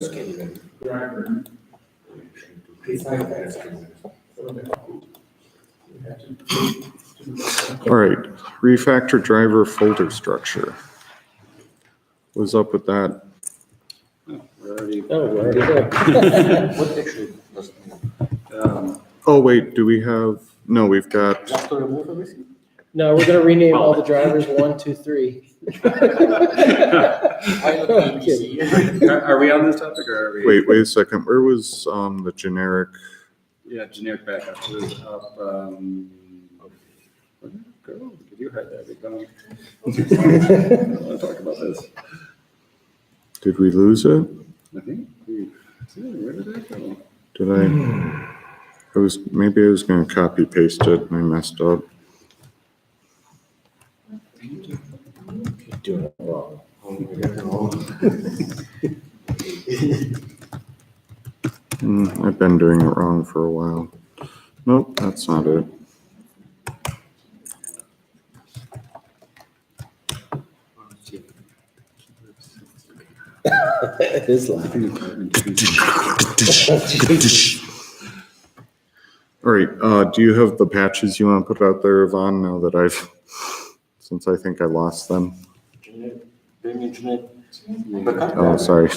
Driver. All right, refactor driver folder structure. What's up with that? We're already there. what actually does Oh, wait, do we have, no, we've got, just to remove everything? No, we're gonna rename all the drivers 1, 2, 3. I'm kidding. Are we on this topic or are we? wait a second, where was the generic? Yeah, generic backup is up, where did it go? Did you have that? I don't want to talk about this. Did we lose it? I think where did that go? Did maybe I was gonna copy paste it and I messed up. You're doing it wrong. I've been doing it wrong for a while. Nope, that's not it. It is loud. All right, do you have the patches you want to put out there, Yvonne, now that since I think I lost them? Oh, sorry.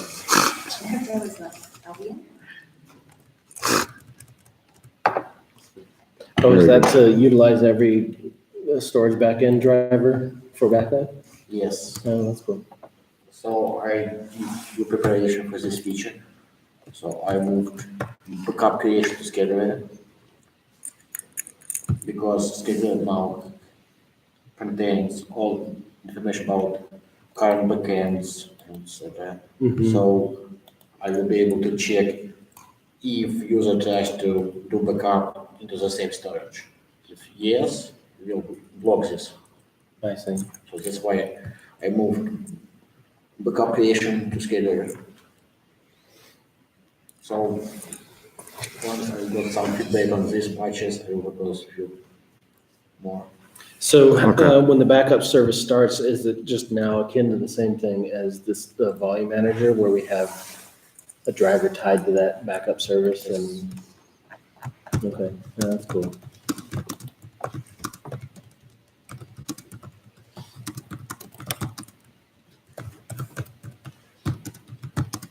Oh, is that to utilize every storage backend driver for backup? Yes. Oh, that's cool. So I do preparation for this feature. So I moved backup creation to scheduler because scheduler now contains all information about current backends and etc. So I will be able to check if user tries to do backup into the same storage. If yes, we'll block this. I see. So that's why I moved backup creation to scheduler. So once I got some feedback on these patches, I will propose a few more. So Okay. when the backup service starts, is it just now akin to the same thing as this volume manager where we have a driver tied to that backup service? And okay, yeah, that's cool.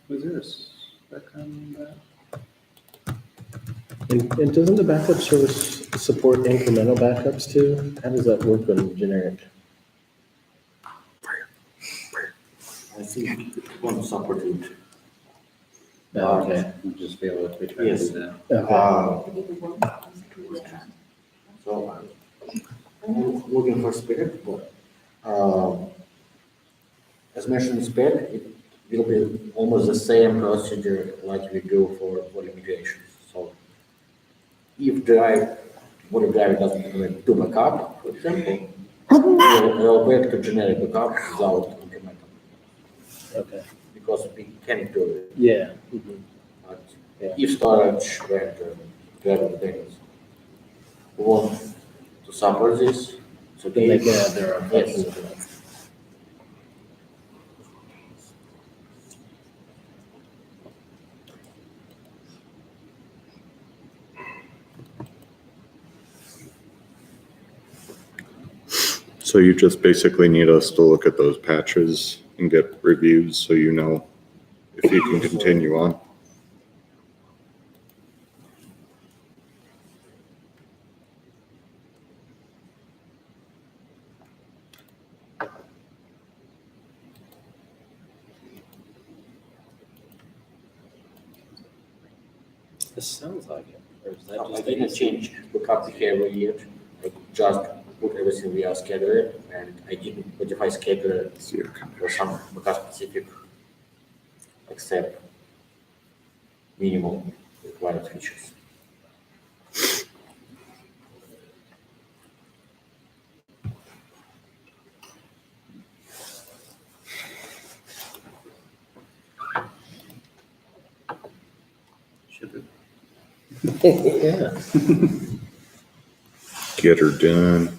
Who's this? That kind of, And doesn't the backup service support incremental backups too? How does that work on generic? I think it won't support it. Oh, okay. I'll just be able to try to Yes. do that. Okay. So I'm looking for spec, but as mentioned in spec, it will be almost the same procedure like we do for volume migrations. So if volume drive doesn't do backup, for example, we'll back to generic backup without incremental. Okay. Because we can't do it. Yeah. But Yeah. if storage went to driver details, we want to support this. So Then they can add their own Yes. functions to that. So you just basically need us to look at those patches and get reviews so you know if you can continue on. This sounds like it. Or is that I just didn't change backup behavior yet. I just put everything via scheduler, and I didn't modify scheduler for some backup specific, except minimum required features. Ship it. Yeah. Get her done.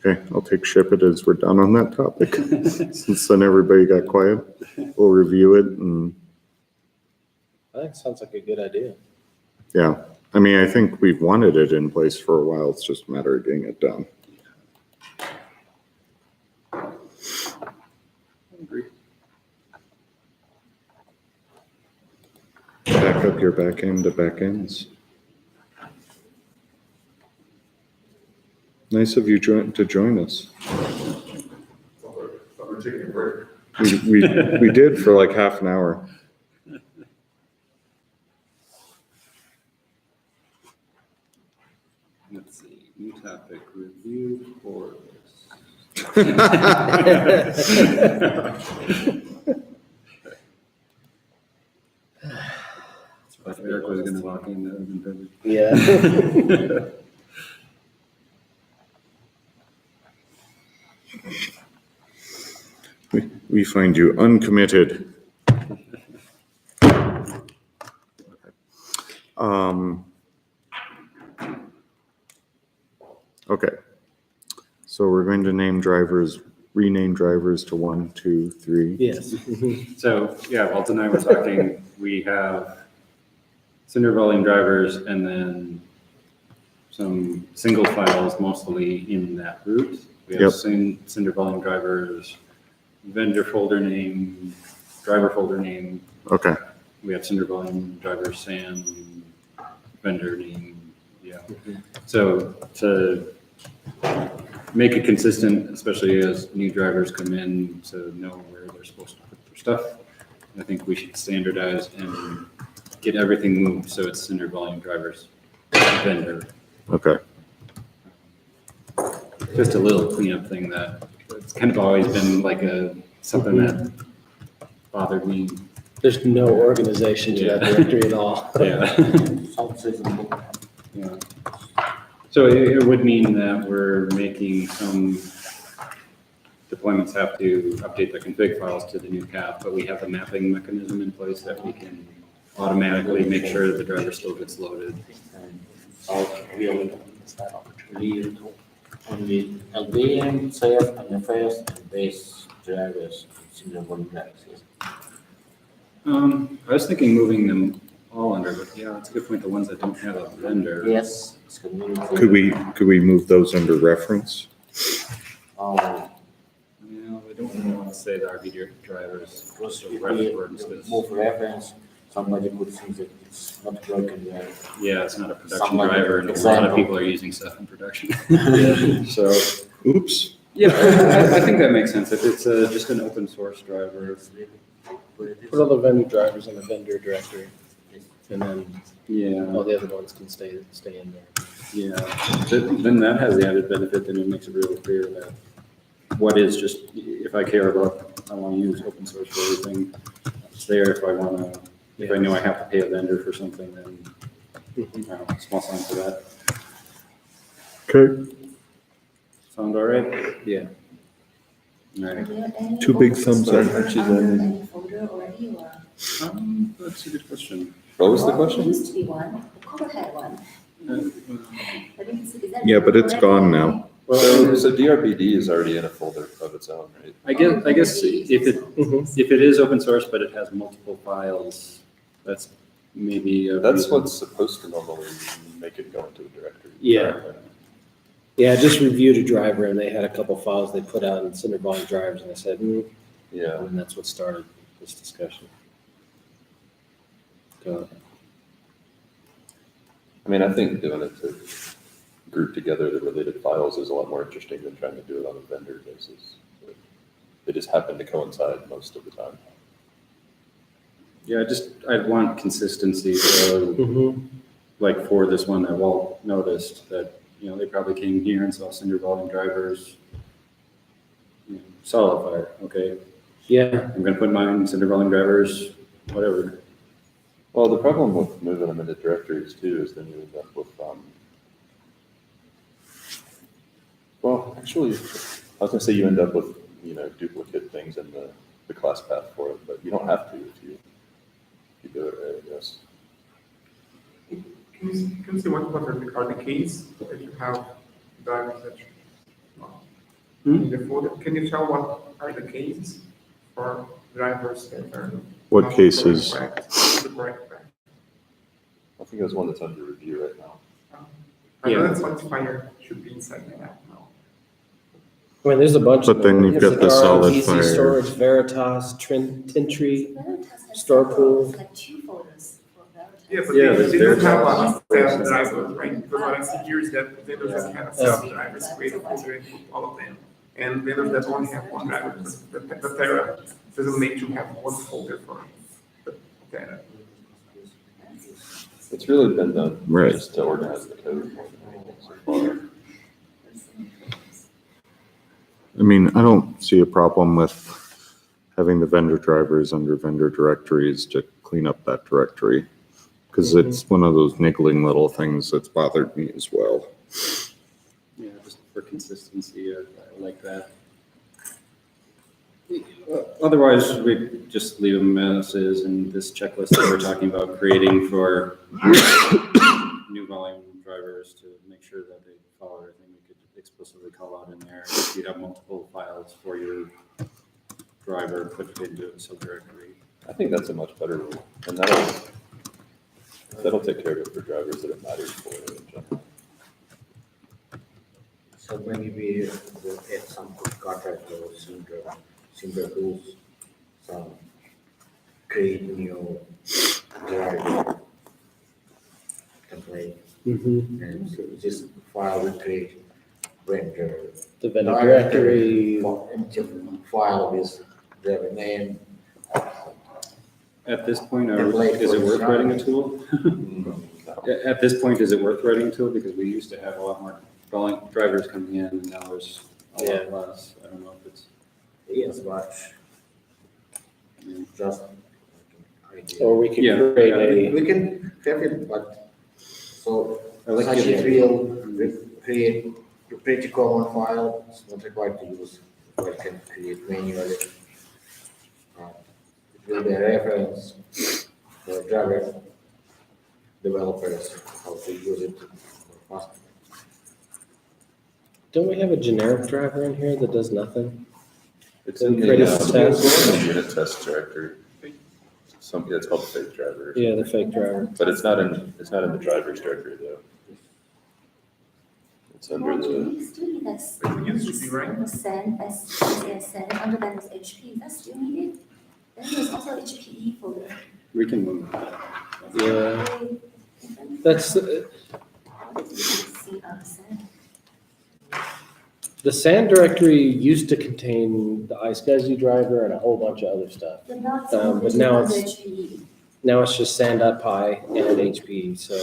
Okay, I'll take ship it as we're done on that topic. Since then everybody got quiet, we'll review it and I think it sounds like a good idea. yeah. I mean, I think we've wanted it in place for a while. It's just a matter of getting it done. I agree. Back up your back end to back ends. Nice of you to join us. Thought we're taking a break. We did for like half an hour. Let's see, new topic, review course. If Eric was gonna walk in, that would have been Yeah. We find you uncommitted. Okay. So we're going to rename drivers to 1, 2, 3. Yes. So, yeah, Walton and I were talking, we have cinder volume drivers and then some single files mostly in that route. We have Yep. cinder volume drivers, vendor folder name, driver folder name. Okay. We have cinder volume driver SAM, vendor name, yeah. So to make it consistent, especially as new drivers come in to know where they're supposed to put their stuff, I think we should standardize and get everything moved so it's cinder volume drivers, vendor. Okay. Just a little cleanup thing that it's kind of always been like something that bothered me. There's no organization to that directory at all. Yeah. Sounds reasonable. Yeah. So it would mean that we're making some deployments have to update the config files to the new cap, but we have a mapping mechanism in place that we can automatically make sure that the driver still gets loaded. We leave only LVM, SAF, NFS, and base drivers, cinder volume drivers. Yes. I was thinking moving them all under, but yeah, that's a good point. The ones that don't have a vendor. Yes, it's community. Could we move those under reference? Um, Yeah, we don't want to say the RV drivers. Because So if reference we this. move reference, somebody could think that it's not working right. Yeah, it's not a production Someone- driver, and a lot example. of people are using stuff in production. So, Oops. yeah, I think that makes sense. If it's just an open source driver, Put all the vendor drivers in the vendor directory, and then yeah, all the other ones can stay in there. yeah. Then that has the added benefit, then it makes it really clear that what is just, if I care about, I want to use open source for everything, it's there. If I want to, if I know I have to pay a vendor for something, then small sign for that. Okay. Sound all right? Yeah. All right. Two big thumbs up. Any folder already or? That's a good question. What was the Well, question? There used to be one, the Cover had one. But is that Yeah, but it's already? gone now. So DRBD is already in a folder of its own, right? I guess if it is open source, but it has multiple files, that's maybe. That's what's supposed to normally make it go into a directory. Yeah. Yeah, I just reviewed a driver and they had a couple files they put out in cinder volume drivers and I said, Yeah. and that's what started this discussion. So, I mean, I think doing it to group together the related files is a lot more interesting than trying to do it on a vendor basis. They just happen to coincide most of the time. Yeah, I'd want consistency. So like for this one that Walt noticed that, they probably came here and saw cinder volume drivers, solid fire. Okay, yeah, I'm going to put mine cinder volume drivers, whatever. Well, the problem with moving them into directories too is then you end up with Well, actually, I was gonna say you end up with, duplicate things in the class path for it, but you don't have to if you do it right, I guess. Can you say what are the keys that you have drivers that in the folder? Can you tell what are the cases for drivers that are What not cases? the correct path? I think there's one that's under review right now. I know Yeah. that Satisfier should be inside the app now. I mean, there's a bunch But of then them. you've got the Cigars, solid Easy fire. Storage, Veritas, Tintry. Veritas has Store several, pool. it's like 2 folders for Veritas. Yeah, but Yeah, they there's don't have Veritas. a staff driver, right? Because what I see here is that vendors that have staff drivers, create a folder and put all of them. And vendors that only have one driver, the Terra doesn't make you have one folder for the Terra. It's really been done Right. just to organize the code more than anything so far. I mean, I don't see a problem with having the vendor drivers under vendor directories to clean up that directory. Because it's one of those niggling little things that's bothered me as well. Yeah, just for consistency, I like that. Otherwise, we just leave them as is, and this checklist that we're talking about creating for new volume drivers to make sure that they follow everything, we could explicitly call out in there. If you have multiple files for your driver, put it into a subdirectory. I think that's a much better rule, and that'll take care of it for drivers that it matters for in general. So maybe we will add some contract or cinder tools, some create new driver template. And so this file will create vendor. The vendor directory. File with driver name. At this point, Template is it for worth the writing a driver. tool? No. At this point, is it worth writing a tool? Because we used to have a lot more drivers coming in, and now there's a lot less. I don't know if it's. Yes, but just idea. Or we could Yeah. create We can have it, but so I like such the it idea. will create a pretty common file. It's not required to use, or it can create manually. It will be a reference for Java developers how to use it fast. Don't we have a generic driver in here that does nothing? It's in Create a the test. unit test directory. It's called the fake driver. Yeah, the fake driver. But it's not in the drivers directory though. It's under Well, the, we still need that. It used to be, right? Send, send, under that is HP, that still needed. Then there's also HPE folder. We can move that. Yeah. That's, the SAN directory used to contain the iSCSI driver and a whole bunch of other stuff. But not But so now under it's- HPE. Now it's just SAN.py and HP. So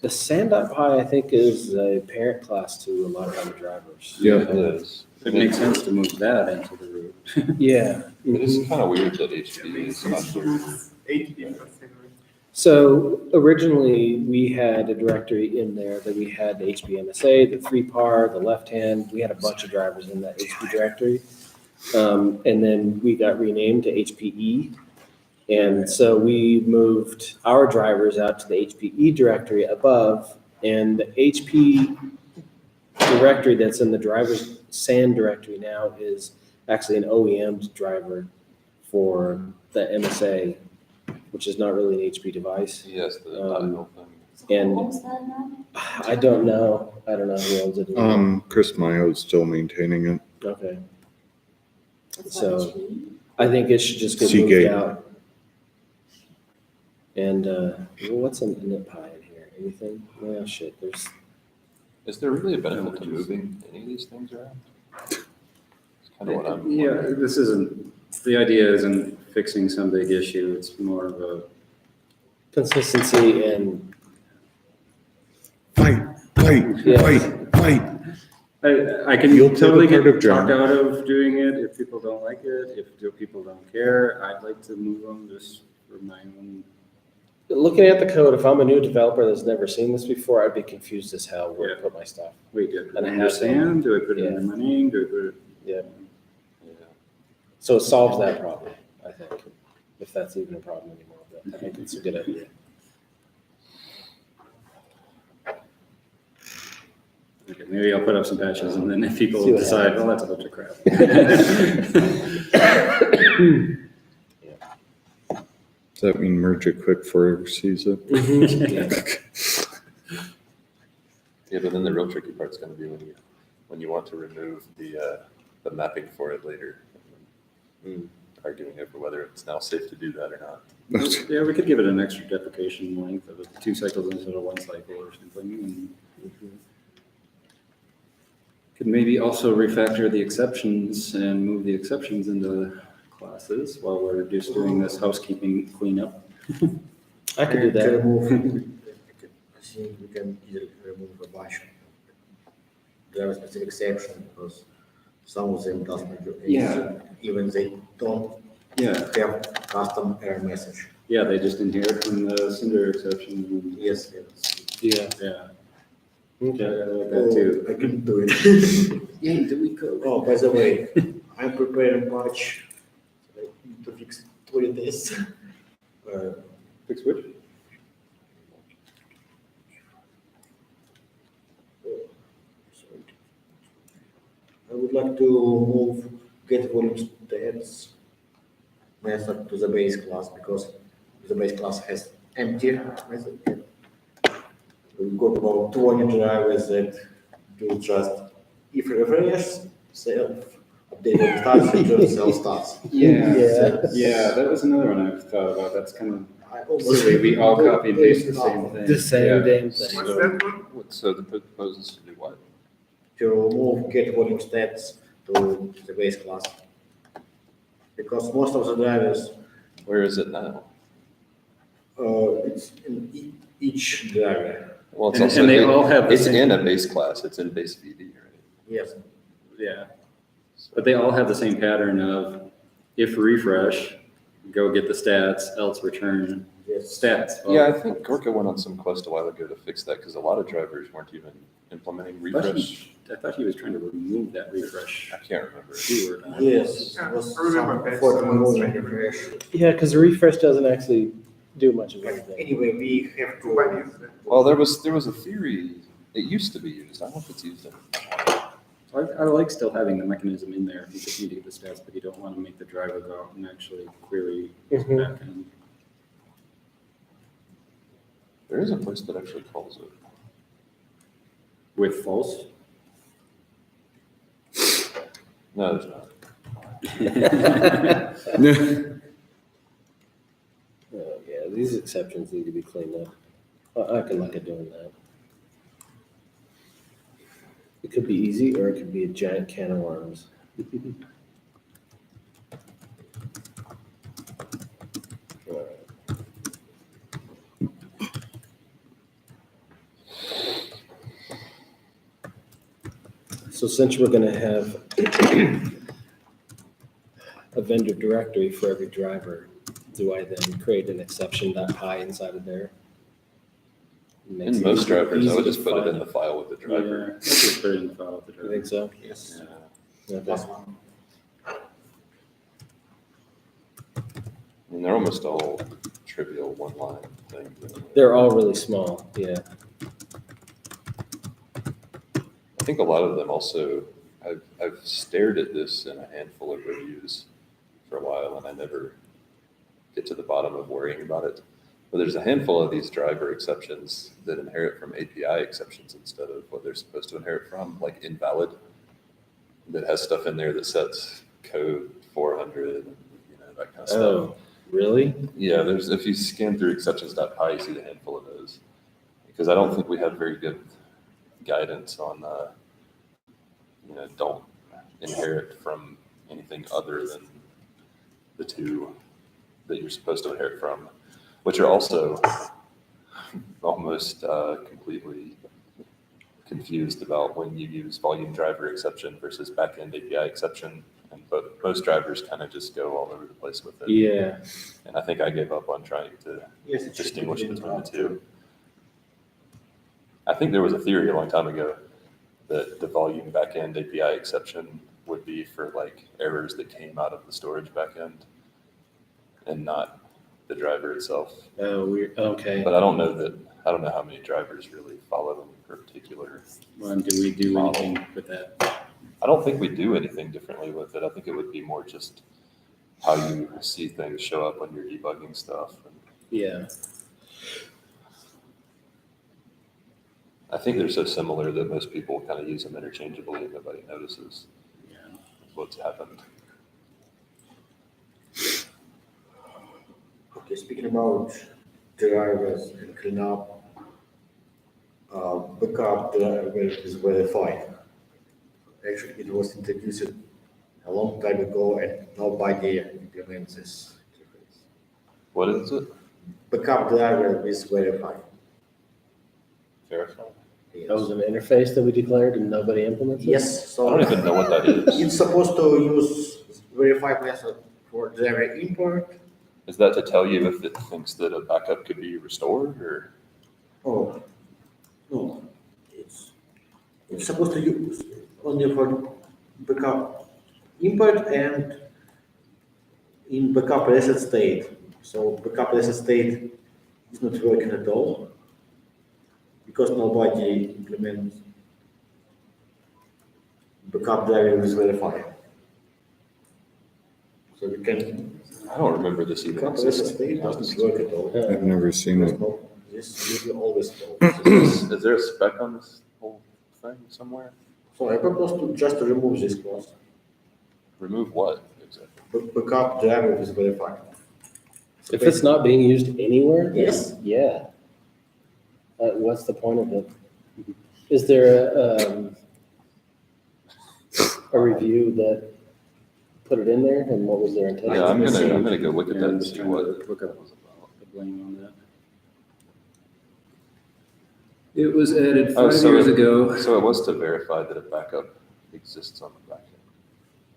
the SAN.py, I think, is a parent class to a lot of other drivers. yeah, it is. It makes sense to move that into the root. Yeah. It is kind of weird that HP is not here. 8 So originally, we had a directory in there that we had the HPMSA, the 3PAR, the left hand. We had a bunch of drivers in that HP directory. And then we got renamed to HPE. And so we moved our drivers out to the HPE directory above, and the HP directory that's in the driver's SAN directory now is actually an OEM driver for the MSA, which is not really an HP device. Yes, the Um, thing. And Who owns that now? I don't know who owns it. Chris Mayo's still maintaining it. Okay, It's So- not HPE? I think it should just get Seagate. moved out. And, what's an init pie in here? Anything? Well, shit, there's, Is there really a benefit to moving any of these things around? It's kind of what I'm Yeah, wondering. this isn't, the idea isn't fixing some big issue. It's more of a, consistency and, Fight, Yeah. fight. I can You'll take totally a part get of John. talked out of doing it if people don't like it, if people don't care. I'd like to move them just for my own. Looking at the code, if I'm a new developer that's never seen this before, I'd be confused as hell where to Yeah. put my stuff. Wait, do I put And it I under have some. Sam? Do I put it Yeah. under my name? Do I put it? Yeah. Yeah. So it solves that problem, I think, if that's even a problem anymore. But I think it's a good idea. Okay, maybe I'll put up some patches and then if people See what decide, happens. well, that's a bunch of crap. Does that mean merge it quick before it ever sees it? Yeah, but then the real tricky part's gonna be when you want to remove the mapping for it later. Arguing over whether it's now safe to do that or not. Yeah, we could give it an extra deprecation length of 2 cycles instead of 1 cycle or something. And could maybe also refactor the exceptions and move the exceptions into classes while we're just doing this housekeeping cleanup. I could do And that. remove, I think we can easily remove a bunch of driver specific exception because some of them doesn't do anything. Yeah. Even they don't Yeah, have custom error message. yeah, they just inherit from the cinder exception. Yes, yes. Yeah. Yeah, Okay. I like that too. I couldn't do it. Yay, delete code. Oh, by the way, I'm preparing patch to fix 20 days. Fix which? I would like to move get volume stats method to the base class because the base class has empty method. We've got about 20 drivers that do just if refresh, self, update on stats, return self stats. Yeah, that was another one I've thought about. That's kind of I almost silly. We all copy and paste the same thing. The same Yeah. damn thing. What's that one? So the proposes to do what? to move get volume stats to the base class. Because most of the drivers, Where is it now? it's in each driver. Well, it's And- also, and they all have the it's same- in a base class, it's in base VD, right? Yes. Yeah, but they all have the same pattern of if refresh, go get the stats, else return Yes. stats. Yeah, I think Gorka went on some quest a while ago to fix that because a lot of drivers weren't even implementing refresh. I thought he was trying to remove that refresh I can't remember. keyword. Yes. Yeah, it was I remember some that, effort so removing it's- refresh. Yeah, because the refresh doesn't actually do much of anything. Anyway, we have Two by to. these. Well, there was a theory, it used to be used, I don't know if it's used anymore. I like still having the mechanism in there if you just need to get the stats, but you don't want to make the driver go out and actually query his Mhm. backend. There is a place that actually calls it. With false. No, there's not. Oh, yeah, these exceptions need to be cleaned up. I can look at doing that. It could be easy, or it could be a giant can of worms. So since we're gonna have a vendor directory for every driver, do I then create an exception.py inside of there? Makes In it most drivers, I easy would to just put it in find. the file with the driver. Yeah, let's just put it in the file with the You driver. think so? Yes. Yeah. Okay. Plus one. I mean, they're almost all trivial one-line things. They're all really small, yeah. I think a lot of them also, I've stared at this in a handful of reviews for a while and I never get to the bottom of worrying about it. But there's a handful of these driver exceptions that inherit from API exceptions instead of what they're supposed to inherit from, like invalid, that has stuff in there that sets code 400 and that kind of stuff. Oh, really? Yeah, there's, if you scan through exceptions.py, you see a handful of those. Because I don't think we have very good guidance on, don't inherit from anything other than the two that you're supposed to inherit from, which are also almost completely confused about when you use volume driver exception versus backend API exception. But most drivers kind of just go all over the place with it. Yeah. And I think I gave up on trying to Yes, it should distinguish be between the up two. I think there was a theory a long time ago that the volume backend API exception would be for like errors that came out of the storage backend and not the driver itself. Oh, weird. Okay. But I don't know how many drivers really follow them in particular. Well, do we do anything with that? I don't think we do anything differently with it. I think it would be more just how you see things show up when you're debugging stuff. And Yeah. I think they're so similar that most people kind of use them interchangeably and nobody notices what's happened. Okay, speaking about drivers and cleanup, backup driver is verified. Actually, it was introduced a long time ago and nobody implements this. What is it? Backup driver is verified. Verify? Yes. That was an interface that we declared and nobody implements it? Yes, I so don't even know what that is. it's supposed to use verify method for driver import. Is that to tell you if it thinks that a backup could be restored or? Oh, no, it's supposed to use only for backup import and in backup reset state. So backup reset state is not working at all because nobody implements backup driver is verified. So you can I don't remember this even backup reset existing. state doesn't work at all. I've never seen There's it. no, this will be always fail. Is there a spec on this whole thing somewhere? So I propose to just remove this clause. Remove what exactly? Backup driver is verified. So If it's not being used anywhere? Yes. Yeah. What's the point of it? Is there a review that put it in there and what was their intention? Yeah, I'm gonna go look at Yeah, that I'm and just see trying what to look that up was about. the blame on that. It was added Oh, 5 so years it- ago. So it was to verify that a backup exists on the backend.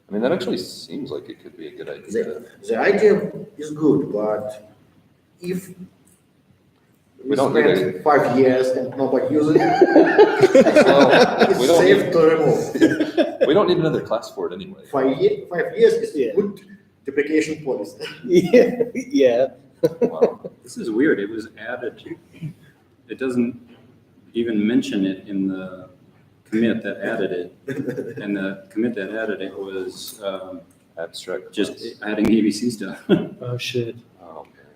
I mean, that actually seems like it could be a good idea. The idea is good, but if we We don't need spend 5 years and nobody uses it, Well, we it's don't safe need- to remove. We don't need another class for it anyway. 5 years is Yeah. good deprecation policy. Yeah, yeah. Wow. This is weird. It was added. It doesn't even mention it in the commit that added it. And the commit that added it was Abstract. just class. adding ABC stuff. Oh, shit. Oh, man.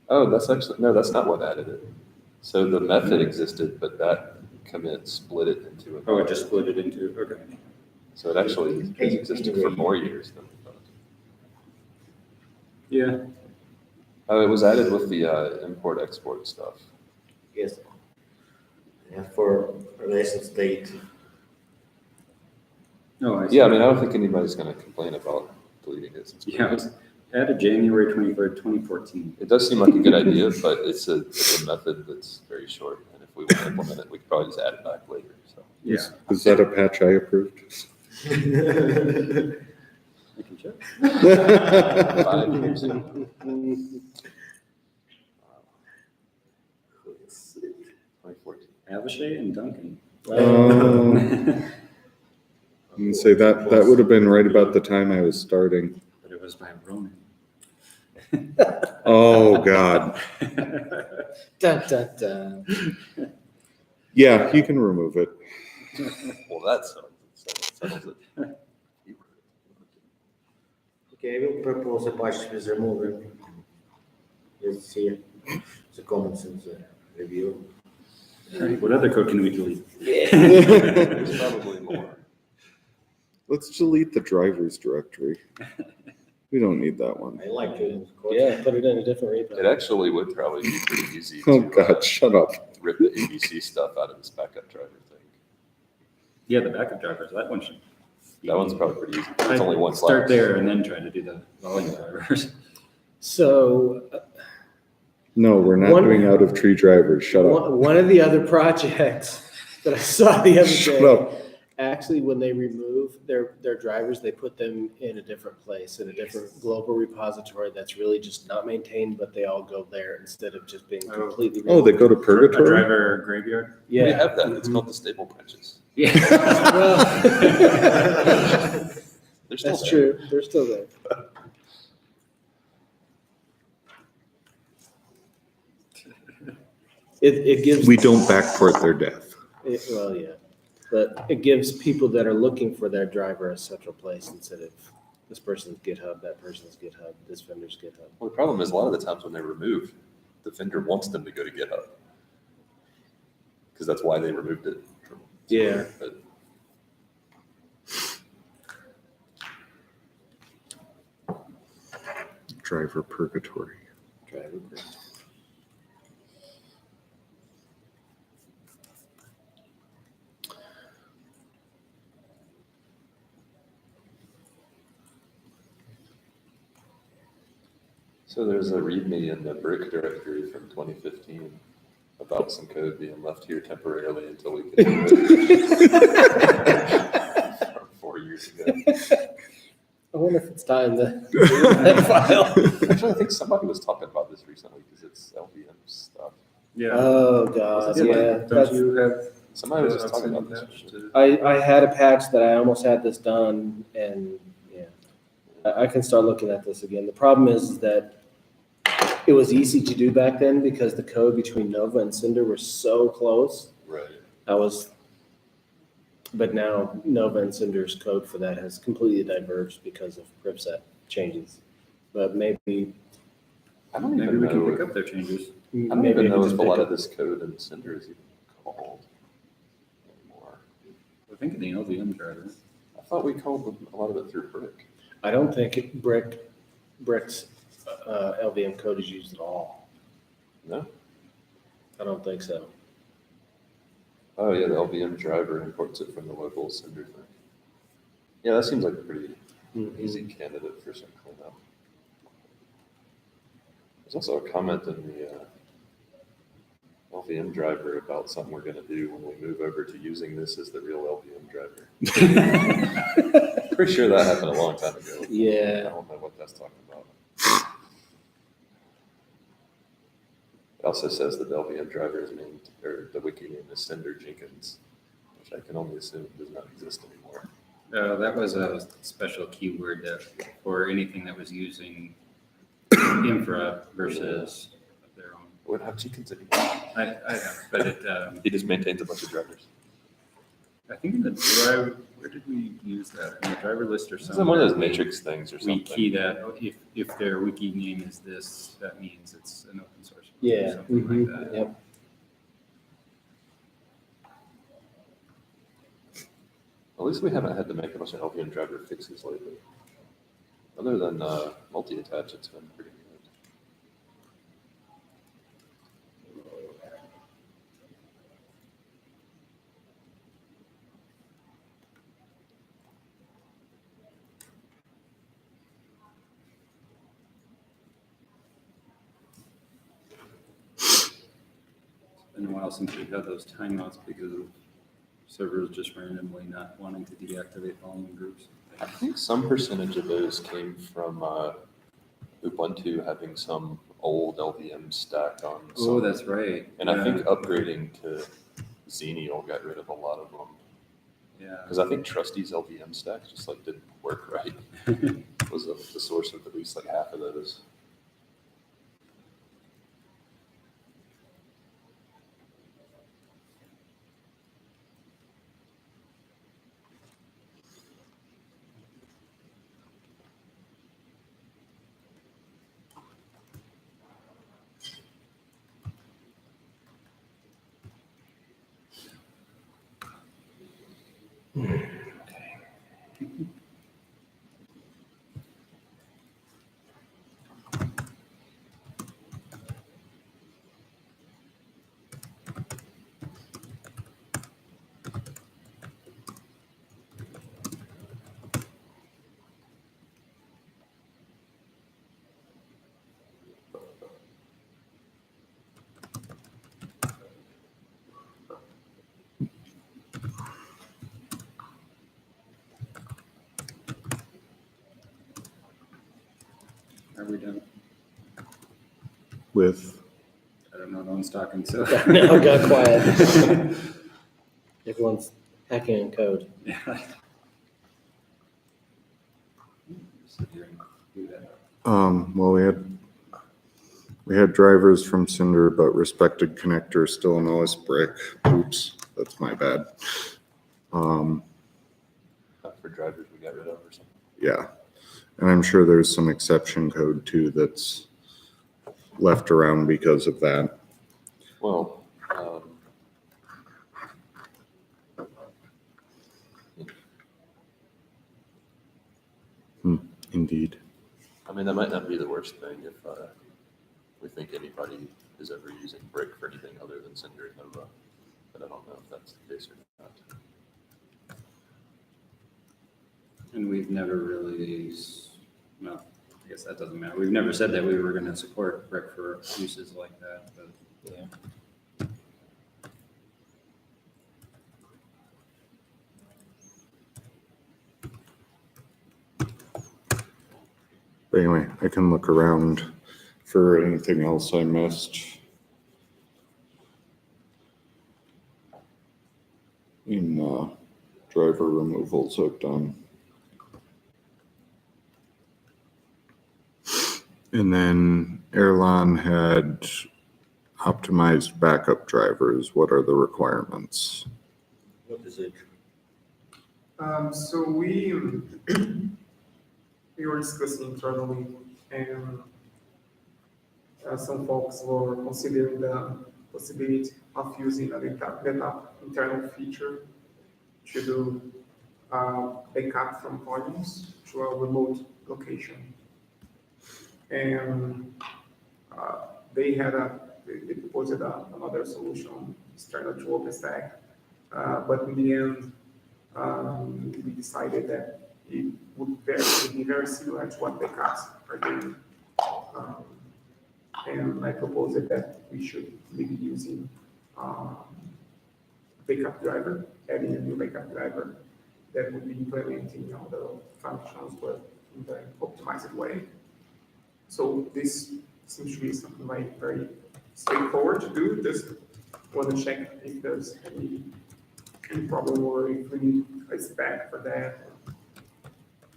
Oh, that's not what added it. So the method existed, but that commit split it into a. Oh, it just split it into, okay. So it actually has existed for more years than we thought. Yeah. Oh, it was added with the import-export stuff. Yes. And for reset state, Oh, I see. Yeah, I mean, I don't think anybody's gonna complain about deleting it. Since Yeah, it was added January 23rd, 2014. It does seem like a good idea, but it's a method that's very short, and if we want to implement it, we could probably just add it back later, so. Yeah. Is that a patch I approved? I can check. 5 years ago. 2014. Avishai and Duncan. Oh. I'm gonna say that would have been right about the time I was starting. But it was by Roman. Oh, God. Dun, dun, dun. Yeah, you can remove it. Well, that settles it. okay, I will propose a patch with removing. Let's see the comments in the review. All right, what other code can we delete? There's probably more. Let's delete the drivers directory. We don't need that one. I like to. Yeah, put it in a different It repo. actually would probably be pretty easy Oh, to God, shut up. rip the ABC stuff out of this backup driver thing. Yeah, the backup drivers, that one should. That one's probably pretty easy. It's only one Start class. there and then try to do the volume drivers. So No, we're not One- doing out of tree drivers. Shut up. one of the other projects that I saw the other Shut day up. actually, when they remove their drivers, they put them in a different place, in a different global repository that's really just not maintained, but they all go there instead of just being completely. Oh, they go to A purgatory? driver graveyard? Yeah. We have that. It's called the stable branches. Yeah. They're still That's there. true. They're still there. It gives. We don't backport their death. Well, yeah, but it gives people that are looking for their driver a central place instead of this person's GitHub, that person's GitHub, this vendor's GitHub. Well, the problem is a lot of the times when they remove, the vendor wants them to go to GitHub. Because that's why they removed it. Yeah. But Driver purgatory. Driver. so there's a README in the brick directory from 2015 about some code being left here temporarily until we can do it. From 4 years ago. I wonder if it's time to that file. Actually, I think somebody was talking about this recently because it's LVM stuff. Yeah. Oh, God, Yeah, yeah. Don't That's, you have? Somebody was just talking about this. Patch to- I had a patch that I almost had this done, and yeah, I can start looking at this again. The problem is that it was easy to do back then because the code between Nova and Cinder were so close. Right. But now Nova and Cinder's code for that has completely diverged because of Gripset changes. But maybe. I don't Maybe even we can know. pick up their changes. I don't maybe even I know can if just a pick lot up- of this code in Cinder is even called anymore. I think in the LVM driver. I thought we called a lot of it through brick. I don't think Brick's LVM code is used at all. No? I don't think so. Oh, yeah, the LVM driver imports it from the local Cinder thing. Yeah, that seems like a pretty easy candidate for some cleanup. There's also a comment in the LVM driver about something we're going to do when we move over to using this as the real LVM driver. Pretty sure that happened a long time ago. I Yeah. don't know what that's talking about. It also says that the LVM driver is named, or the wiki name is Cinder Jenkins, which I can only assume does not exist anymore. That was a special keyword that for anything that was using infra versus their own. We wouldn't have Jenkins anymore. I but it, He just maintains a bunch of drivers. I think in the drive, where did we use that? In the driver list or It's something? one of those matrix things or We something. key that, if their wiki name is this, that means it's an open source. or Yeah. Something like that. Yep. At least we haven't had to make a bunch of LVM driver fixes lately. Other than multi-attach, it's been pretty good. It's been a while since we've had those timeouts because of servers just randomly not wanting to deactivate volume groups. I think some percentage of those came from Ubuntu having some old LVM stack on. Oh, some- that's right. And I think upgrading to Xenial got rid of a lot of them. Yeah. Because I think Trusty's LVM stack just like didn't work right. Was the source of at least like half of those. Are we done? with, I don't know, no one's talking, so. Now it got quiet. Everyone's hacking in code. Yeah. Sit here and do that. well, we had drivers from Cinder, but respected connector still in OS brick. Oops, that's my bad. For drivers we got rid of or something. Yeah, and I'm sure there's some exception code too that's left around because of that. Well, Indeed. I mean, that might not be the worst thing if we think anybody is ever using brick for anything other than Cinder and Nova, but I don't know if that's the case or not. And we've never really, well, I guess that doesn't matter. We've never said that we were gonna support brick for uses like that, but. Yeah. But anyway, I can look around for anything else I missed. In driver removals I've done. And then Airline had optimized backup drivers. What are the requirements? What is it? So we were discussing internally, and some folks were considering the possibility of using a data internal feature to do backup from volumes to a remote location. And they proposed another solution external to OpenStack, but in the end, we decided that it would be very similar to what backups are doing. And I proposed that we should be using backup driver, adding a new backup driver that would be implementing all the functions, but in the optimized way. So this seems to be something like very straightforward to do. Just want to check if there's any problem or if we need a spec for that.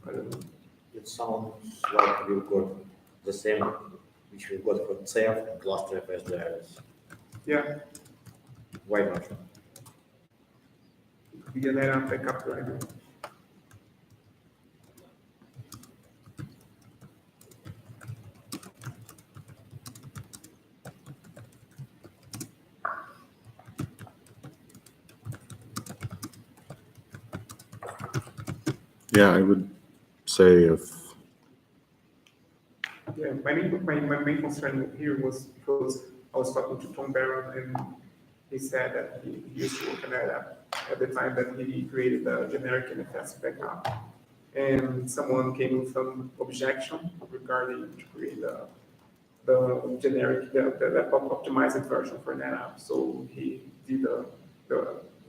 I don't know. It sounds like we've got the same, which we've got for self and cluster FS drivers. Yeah, Why not? we can add a backup driver. Yeah, I would say if, Yeah, my main concern here was because I was talking to Tom Barron and he said that he used to work on that at the time that he created the generic NFS backup. And someone came with some objection regarding to create the generic, the optimized version for NetApp. So he did the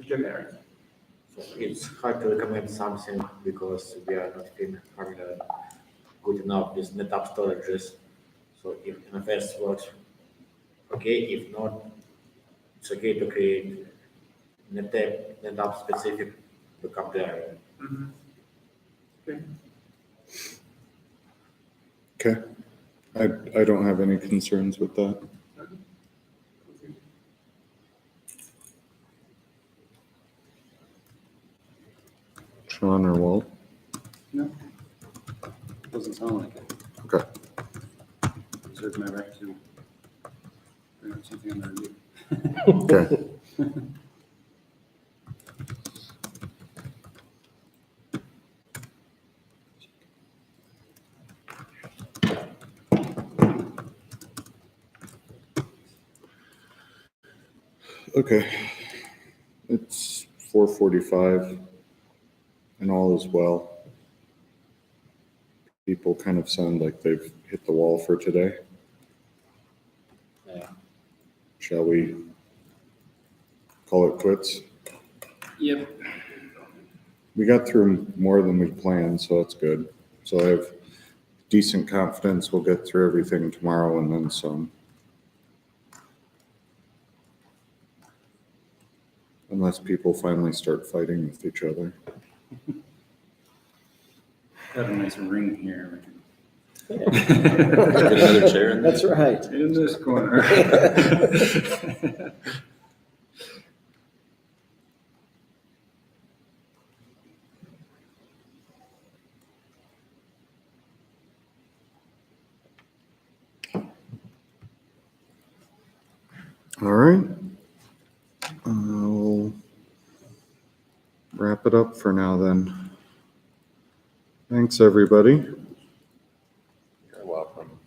generic. So it's hard to recommend something because we are not having a good enough with NetApp storages. So if NFS works, okay. If not, it's okay to create NetApp specific backup driver. Mm-hmm. Okay. okay, I don't have any concerns with that. Sean or Walt? No, doesn't sound like it. Okay. Reserve my right to bring up something on the review. Okay. Okay. It's 4:45 and all is well. People kind of sound like they've hit the wall for today. Yeah. Shall we call it quits? Yep. We got through more than we planned, so that's good. So I have decent confidence we'll get through everything tomorrow and then some. Unless people finally start fighting with each other. Got a nice ring here. Get another chair in there. That's right. In this corner. All right. I'll wrap it up for now then. Thanks, everybody. You're welcome.